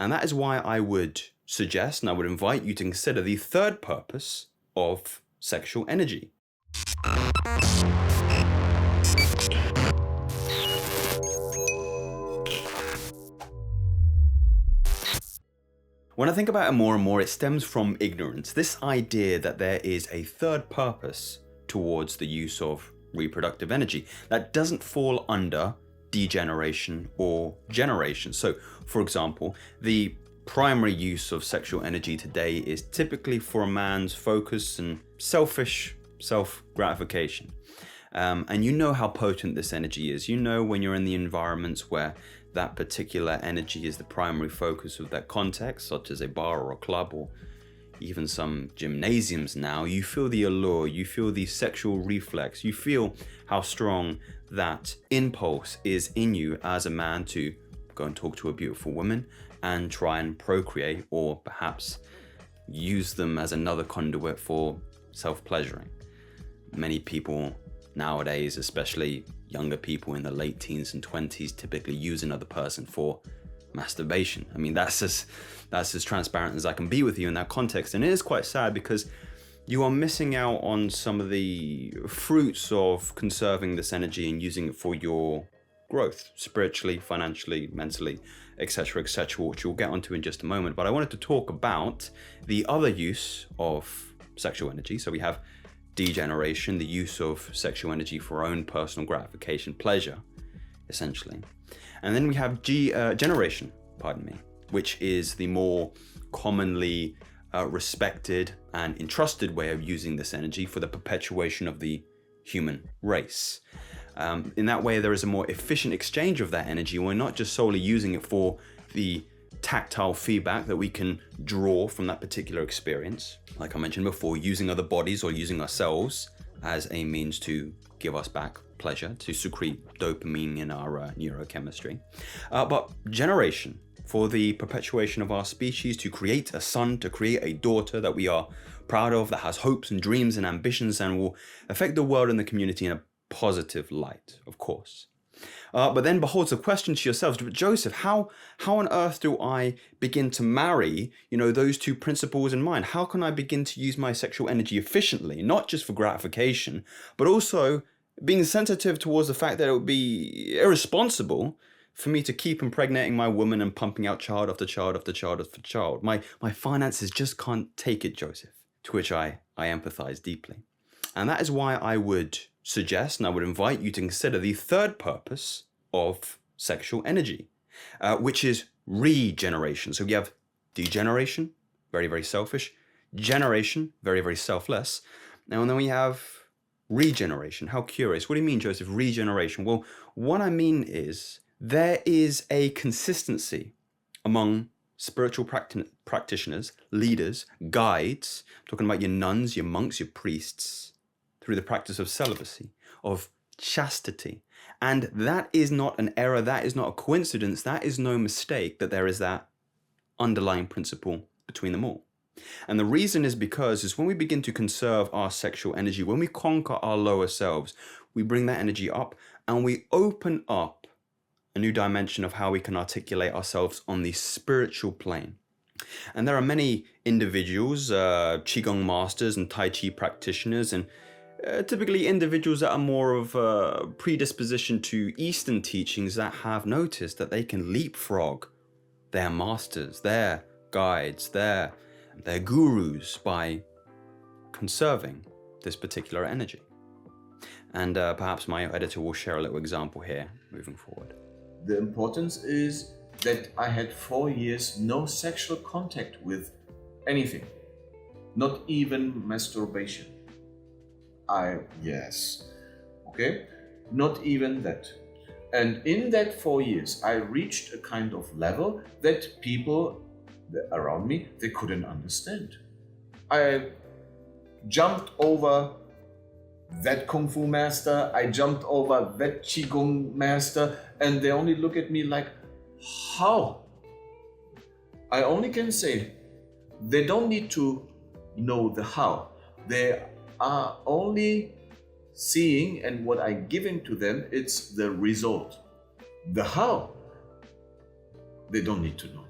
And that is why I would suggest and I would invite you to consider the third purpose of sexual energy. When I think about it more and more, it stems from ignorance. This idea that there is a third purpose towards the use of reproductive energy that doesn't fall under degeneration or generation. So, for example, the primary use of sexual energy today is typically for a man's focus and selfish self-gratification. And you know how potent this energy is. You know when you're in the environments where that particular energy is the primary focus of that context, such as a bar or a club or even some gymnasiums now, you feel the allure, you feel the sexual reflex, you feel how strong that impulse is in you as a man to go and talk to a beautiful woman and try and procreate, or perhaps use them as another conduit for self-pleasuring. Many people nowadays, especially younger people in the late teens and 20s, typically use another person for masturbation. I mean, that's as transparent as I can be with you in that context. And it is quite sad because you are missing out on some of the fruits of conserving this energy and using it for your growth, spiritually, financially, mentally, etc., which we'll get onto in just a moment. But I wanted to talk about the other use of sexual energy. So we have degeneration, the use of sexual energy for own personal gratification, pleasure, essentially. And then we have generation, which is the more commonly respected and entrusted way of using this energy for the perpetuation of the human race. In that way, there is a more efficient exchange of that energy. We're not just solely using it for the tactile feedback that we can draw from that particular experience. Like I mentioned before, using other bodies or using ourselves as a means to give us back pleasure, to secrete dopamine in our neurochemistry. But generation, for the perpetuation of our species, to create a son, to create a daughter that we are proud of, that has hopes and dreams and ambitions and will affect the world and the community in a positive light, of course. But then beholds the question to yourselves, but Joseph, how on earth do I begin to marry, those two principles in mind? How can I begin to use my sexual energy efficiently, not just for gratification, but also being sensitive towards the fact that it would be irresponsible for me to keep impregnating my woman and pumping out child after child after child after child. My finances just can't take it, Joseph, to which I empathize deeply. And that is why I would suggest and I would invite you to consider the third purpose of sexual energy, which is regeneration. So we have degeneration, very, very selfish, generation, very, very selfless. And then we have regeneration. How curious. What do you mean, Joseph, regeneration? Well, what I mean is there is a consistency among spiritual practitioners, leaders, guides, I'm talking about your nuns, your monks, your priests, through the practice of celibacy, of chastity. And that is not an error, that is not a coincidence, that is no mistake that there is that underlying principle between them all. And the reason is because when we begin to conserve our sexual energy, when we conquer our lower selves, we bring that energy up and we open up a new dimension of how we can articulate ourselves on the spiritual plane. And there are many individuals, Qigong masters and Tai Chi practitioners, and typically individuals that are more of a predisposition to Eastern teachings that have noticed that they can leapfrog their masters, their guides, their gurus by conserving this particular energy. And perhaps my editor will share a little example here moving forward. The importance is that I had 4 years no sexual contact with anything, not even masturbation. Not even that. And in that 4 years, I reached a kind of level that people around me, they couldn't understand. I jumped over that Kung Fu master, I jumped over that Qigong master, and they only look at me like, how? I only can say, they don't need to know the how. They are only seeing, and what I giving to them, it's the result. The how, they don't need to know.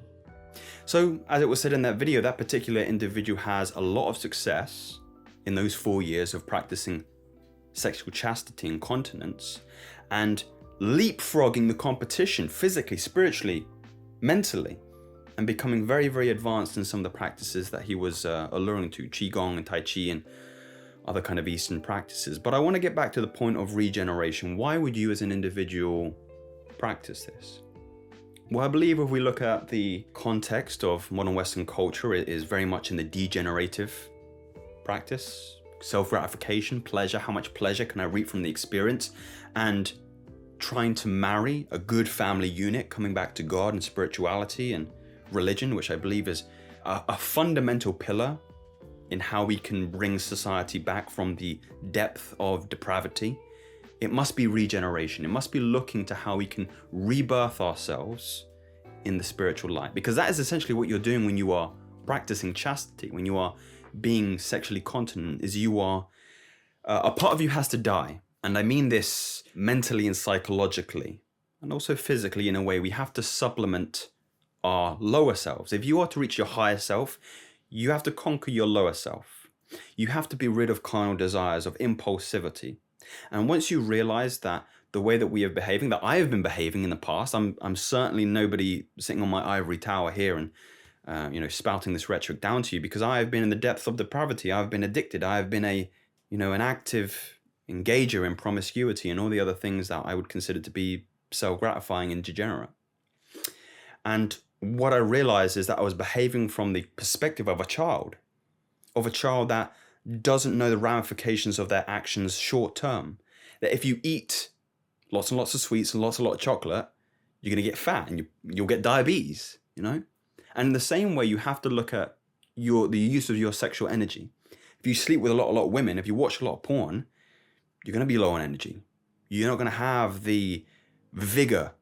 So, as it was said in that video, that particular individual has a lot of success in those 4 years of practicing sexual chastity and continence, and leapfrogging the competition physically, spiritually, mentally, and becoming very, very advanced in some of the practices that he was alluring to, Qigong and Tai Chi and other kind of Eastern practices. But I want to get back to the point of regeneration. Why would you as an individual practice this? Well, I believe if we look at the context of modern Western culture, it is very much in the degenerative practice, self-gratification, pleasure, how much pleasure can I reap from the experience, and trying to marry a good family unit, coming back to God and spirituality and religion, which I believe is a fundamental pillar in how we can bring society back from the depth of depravity. It must be regeneration. It must be looking to how we can rebirth ourselves in the spiritual light, because that is essentially what you're doing when you are practicing chastity, when you are being sexually continent, is you are, a part of you has to die. And I mean this mentally and psychologically, and also physically in a way. We have to supplement our lower selves. If you are to reach your higher self, you have to conquer your lower self. You have to be rid of carnal desires, of impulsivity. And once you realize that the way that we are behaving, that I have been behaving in the past, I'm certainly nobody sitting on my ivory tower here and spouting this rhetoric down to you, because I have been in the depths of depravity. I've been addicted. I have been an active engager in promiscuity and all the other things that I would consider to be self-gratifying and degenerate. And what I realized is that I was behaving from the perspective of a child that doesn't know the ramifications of their actions short term. That if you eat lots and lots of sweets and lots of chocolate, you're going to get fat and you'll get diabetes, And in the same way, you have to look at the use of your sexual energy. If you sleep with a lot of women, if you watch a lot of porn, you're going to be low on energy. You're not going to have the vigor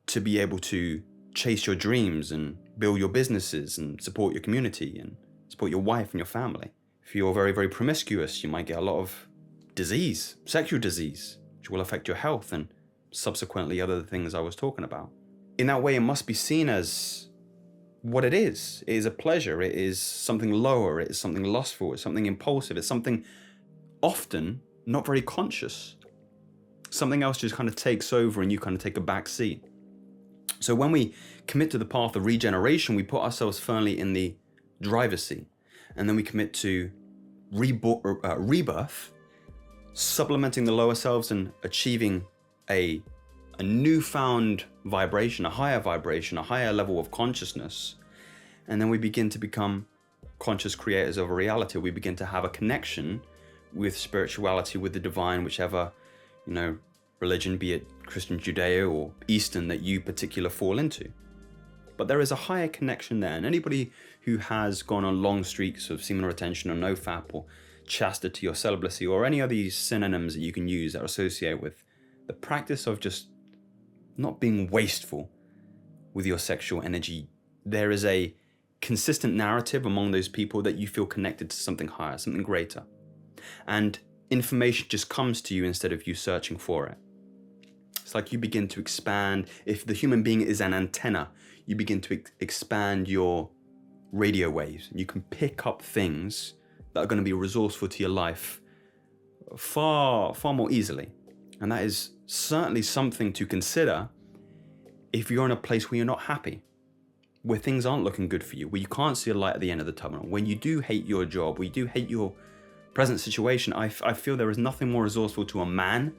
to be able to chase your dreams and build your businesses and support your community and support your wife and your family. If you're very, very promiscuous, you might get a lot of disease, sexual disease, which will affect your health and subsequently other things I was talking about. In that way, it must be seen as what it is. It is a pleasure. It is something lower. It is something lustful. It's something impulsive. It's something often not very conscious. Something else just kind of takes over and you kind of take a back seat. So when we commit to the path of regeneration, we put ourselves firmly in the driver's seat. And then we commit to rebirth, supplementing the lower selves and achieving a newfound vibration, a higher level of consciousness. And then we begin to become conscious creators of a reality. We begin to have a connection with spirituality, with the divine, whichever, religion, be it Christian, Judeo, or Eastern, that you particular fall into. But there is a higher connection there. And anybody who has gone on long streaks of semen retention or nofap or chastity or celibacy or any of these synonyms that you can use that are associated with the practice of just not being wasteful with your sexual energy, there is a consistent narrative among those people that you feel connected to something higher, something greater. And information just comes to you instead of you searching for it. It's like you begin to expand. If the human being is an antenna, you begin to expand your radio waves. You can pick up things that are going to be resourceful to your life far, far more easily. And that is certainly something to consider if you're in a place where you're not happy, where things aren't looking good for you, where you can't see a light at the end of the tunnel, when you do hate your job, where you do hate your present situation. I feel there is nothing more resourceful to a man,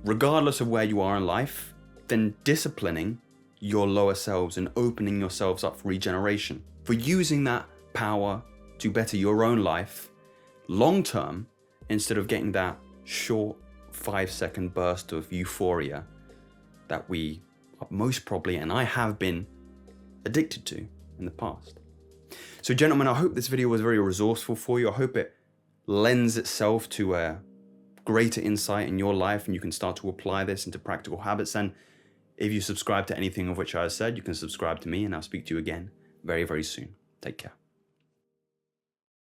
regardless of where you are in life, than disciplining your lower selves and opening yourselves up for regeneration, for using that power to better your own life long term, instead of getting that short 5-second burst of euphoria that we most probably, and I have been, addicted to in the past. So gentlemen, I hope this video was very resourceful for you. I hope it lends itself to a greater insight in your life and you can start to apply this into practical habits. And if you subscribe to anything of which I have said, you can subscribe to me, and I'll speak to you again very, very soon. Take care.